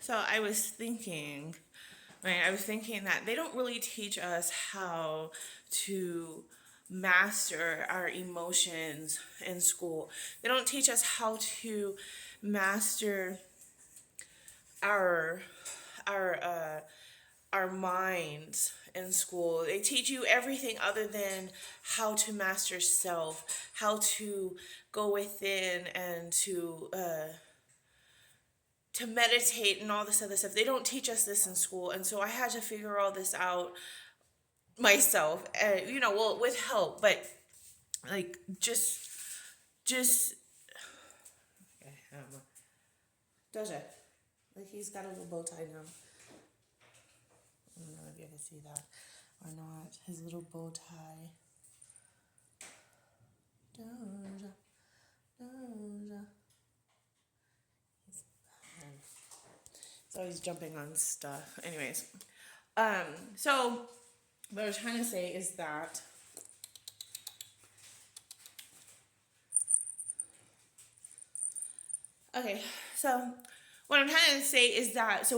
So I was thinking, right? I was thinking that they don't really teach us how to master our emotions in school. They don't teach us how to master our our uh our minds in school. They teach you everything other than how to master self, how to go within and to meditate and all this other stuff. They don't teach us this in school, and so I had to figure all this out myself. Well, with help, but like just does it? Like he's got a little bow tie now. I don't know if you can see that or not. His little bow tie. Doja, Doja. So he's jumping on stuff. Anyways, so what I was trying to say is that okay. So what I'm trying to say is that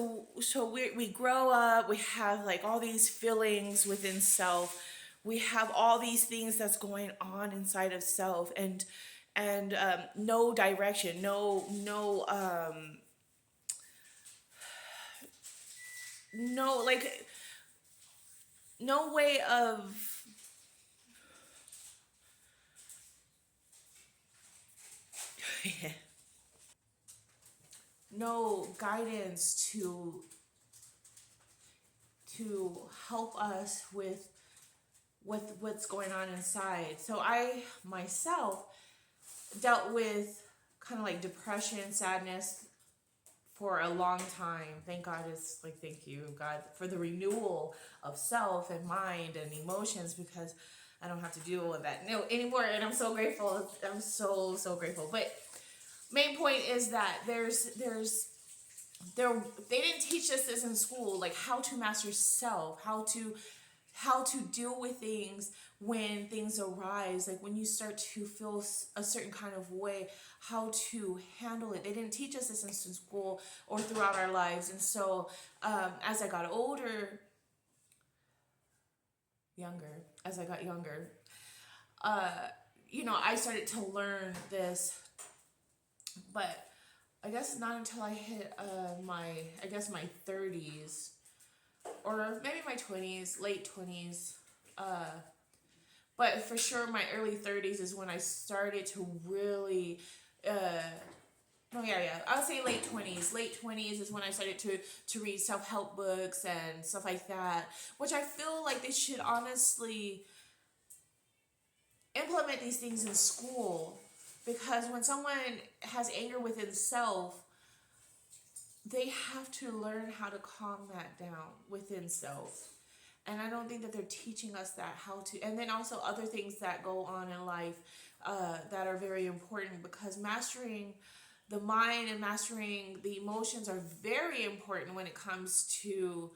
we grow up, we have like all these feelings within self, we have all these things that's going on inside of self, and no direction, no like no way of no guidance to help us with what's going on inside. So I myself dealt with kind of like depression, sadness for a long time. Thank God, it's like, thank you, God, for the renewal of self and mind and emotions, because I don't have to deal with that no anymore. And I'm so grateful. I'm so grateful. But main point is that there they didn't teach us this in school, like how to master self, how to deal with things when things arise, like when you start to feel a certain kind of way, how to handle it. They didn't teach us this in school or throughout our lives. And so as I got older, younger, as I got younger, uh, I started to learn this, but I guess not until I hit my 30s, or maybe my 20s, late 20s. But for sure, my early 30s is when I started to really. Oh yeah. I would say late 20s. Late 20s is when I started to read self help books and stuff like that, which I feel like they should honestly implement these things in school, because when someone has anger within self, they have to learn how to calm that down within self. And I don't think that they're teaching us that, how to, and then also other things that go on in life that are very important, because mastering the mind and mastering the emotions are very important when it comes to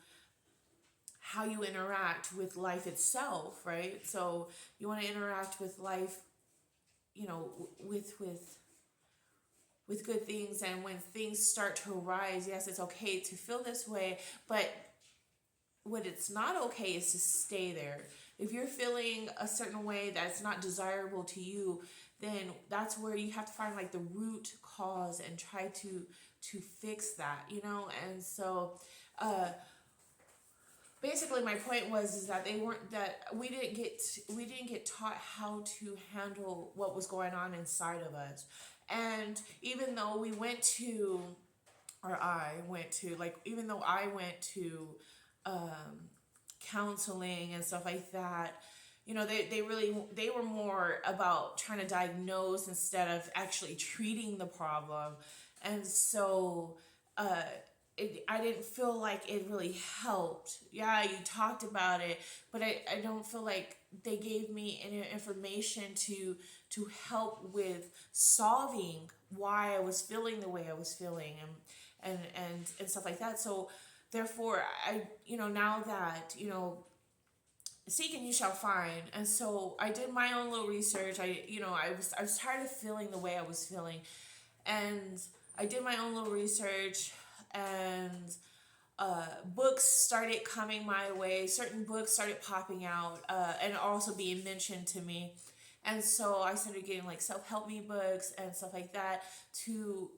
how you interact with life itself, right? So you want to interact with life, with good things, and when things start to arise, yes, it's okay to feel this way, but what it's not okay is to stay there. If you're feeling a certain way that's not desirable to you, then that's where you have to find like the root cause and try to fix that. And so basically my point was is that we didn't get taught how to handle what was going on inside of us. And even though we went to or I went to, like, even though I went to um, counseling and stuff like that, they were more about trying to diagnose instead of actually treating the problem. And so uh, I didn't feel like it really helped. Yeah, you talked about it, but I don't feel like they gave me any information to help with solving why I was feeling the way I was feeling, and stuff like that. So therefore, now that, seek and you shall find. And so I did my own little research. I was tired of feeling the way I was feeling, and I did my own little research. and books started coming my way. Certain books started popping out and also being mentioned to me. And so I started getting like self-help me books and stuff like that to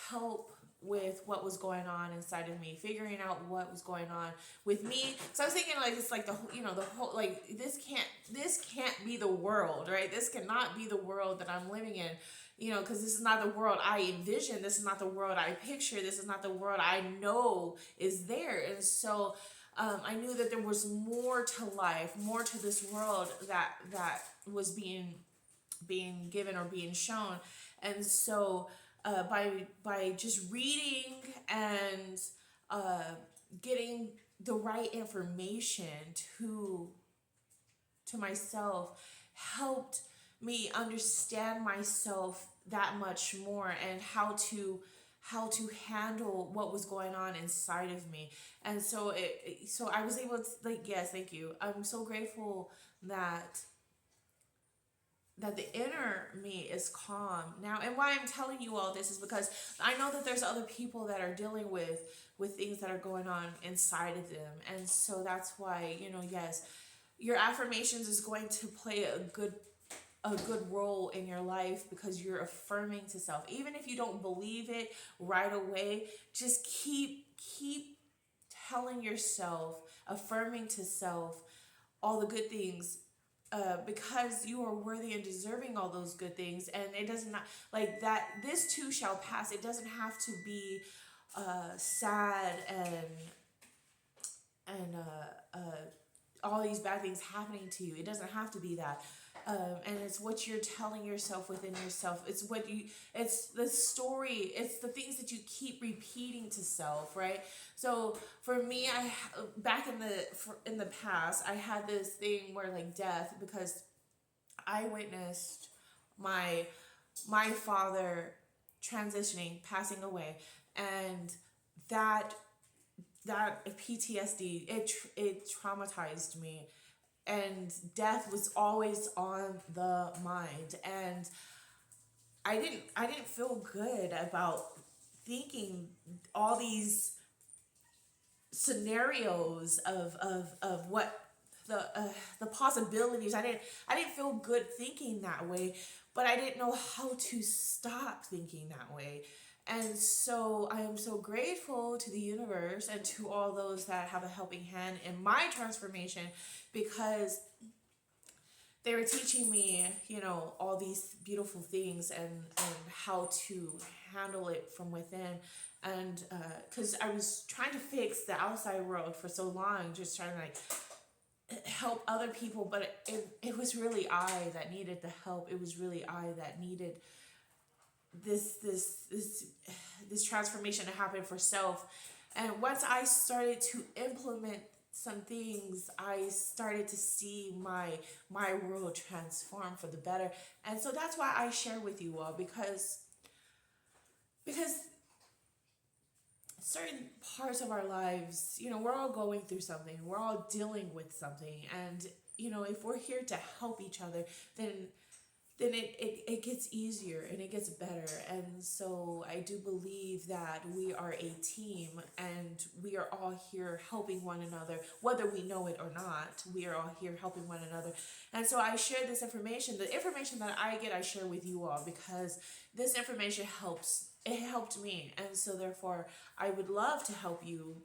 help with what was going on inside of me, figuring out what was going on with me. So I was thinking like it's like the whole, the whole, like this can't be the world, right? This cannot be the world that I'm living in, because this is not the world I envision. This is not the world I picture. This is not the world I know is there. And so I knew that there was more to life, more to this world that was being given or being shown. And so by just reading and getting the right information to myself helped me understand myself that much more, and how to handle what was going on inside of me. And so so I was able to, like, yes, thank you. I'm so grateful that the inner me is calm now. And why I'm telling you all this is because I know that there's other people that are dealing with things that are going on inside of them. And so that's why, yes, your affirmations is going to play a good role in your life, because you're affirming to self. Even if you don't believe it right away, just keep telling yourself, affirming to self all the good things, because you are worthy and deserving all those good things. And it does not, like that, this too shall pass. It doesn't have to be sad and all these bad things happening to you. It doesn't have to be that. And it's what you're telling yourself within yourself. It's the story. It's the things that you keep repeating to self, right? So for me, back in the past, I had this thing where like death, because I witnessed my father transitioning, passing away, and that PTSD, it traumatized me, and death was always on the mind. And I didn't feel good about thinking all these scenarios of what the possibilities. I didn't feel good thinking that way, but I didn't know how to stop thinking that way. And so I am so grateful to the universe and to all those that have a helping hand in my transformation, because they were teaching me, all these beautiful things, and how to handle it from within. And because I was trying to fix the outside world for so long, just trying to like help other people, but it was really I that needed the help. It was really I that needed this transformation to happen for self. And once I started to implement some things, I started to see my world transform for the better. And so that's why I share with you all, because certain parts of our lives, we're all going through something, we're all dealing with something. And if we're here to help each other, then it gets easier and it gets better. And so I do believe that we are a team, and we are all here helping one another, whether we know it or not. We are all here helping one another. And so I share this information. The information that I get, I share with you all, because this information helps. It helped me. And so therefore, I would love to help you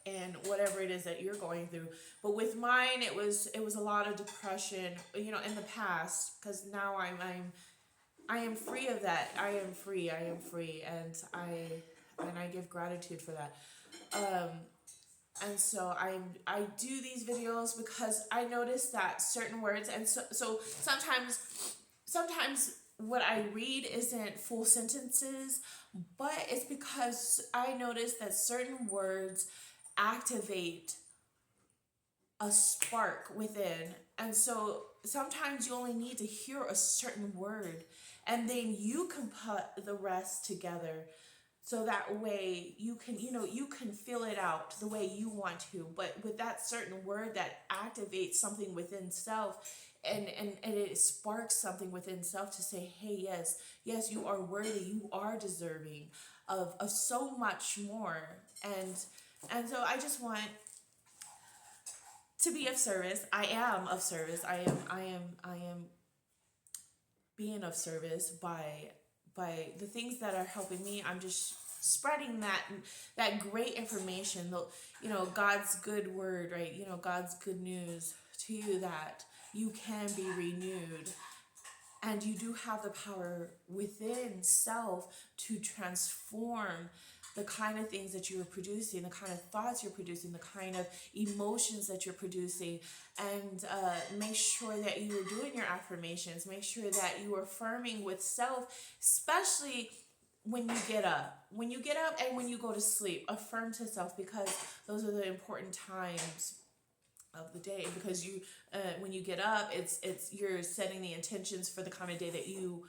and whatever it is that you're going through. But with mine, it was a lot of depression, in the past, because now I am free of that. I am free, and I give gratitude for that. And so I do these videos because I notice that certain words, and so sometimes what I read isn't full sentences, but it's because I notice that certain words activate a spark within. And so sometimes you only need to hear a certain word, and then you can put the rest together, so that way you can feel it out the way you want to. But with that certain word that activates something within self, and it sparks something within self to say, hey, yes, you are worthy, you are deserving. of so much more. And so I just want to be of service. I am of service. I am being of service by the things that are helping me. I'm just spreading that great information, God's good word, right? God's good news to you, that you can be renewed, and you do have the power within self to transform the kind of things that you are producing, the kind of thoughts you're producing, the kind of emotions that you're producing. And make sure that you are doing your affirmations. Make sure that you are affirming with self, especially when you get up. When you get up and when you go to sleep, affirm to self, because those are the important times of the day. Because when you get up, it's you're setting the intentions for the kind of day that you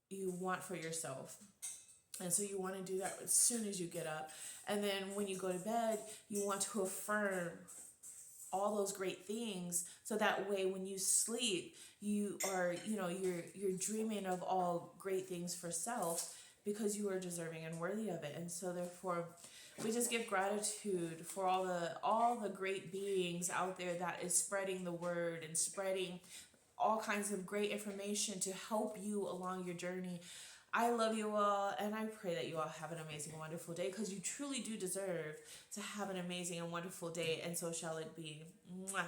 want for yourself. And so you want to do that as soon as you get up. And then when you go to bed, you want to affirm all those great things, so that way when you sleep, you are, you're dreaming of all great things for self, because you are deserving and worthy of it. And so therefore, we just give gratitude for all the great beings out there that is spreading the word and spreading all kinds of great information to help you along your journey. I love you all, and I pray that you all have an amazing, wonderful day, because you truly do deserve to have an amazing and wonderful day, and so shall it be. Mwah.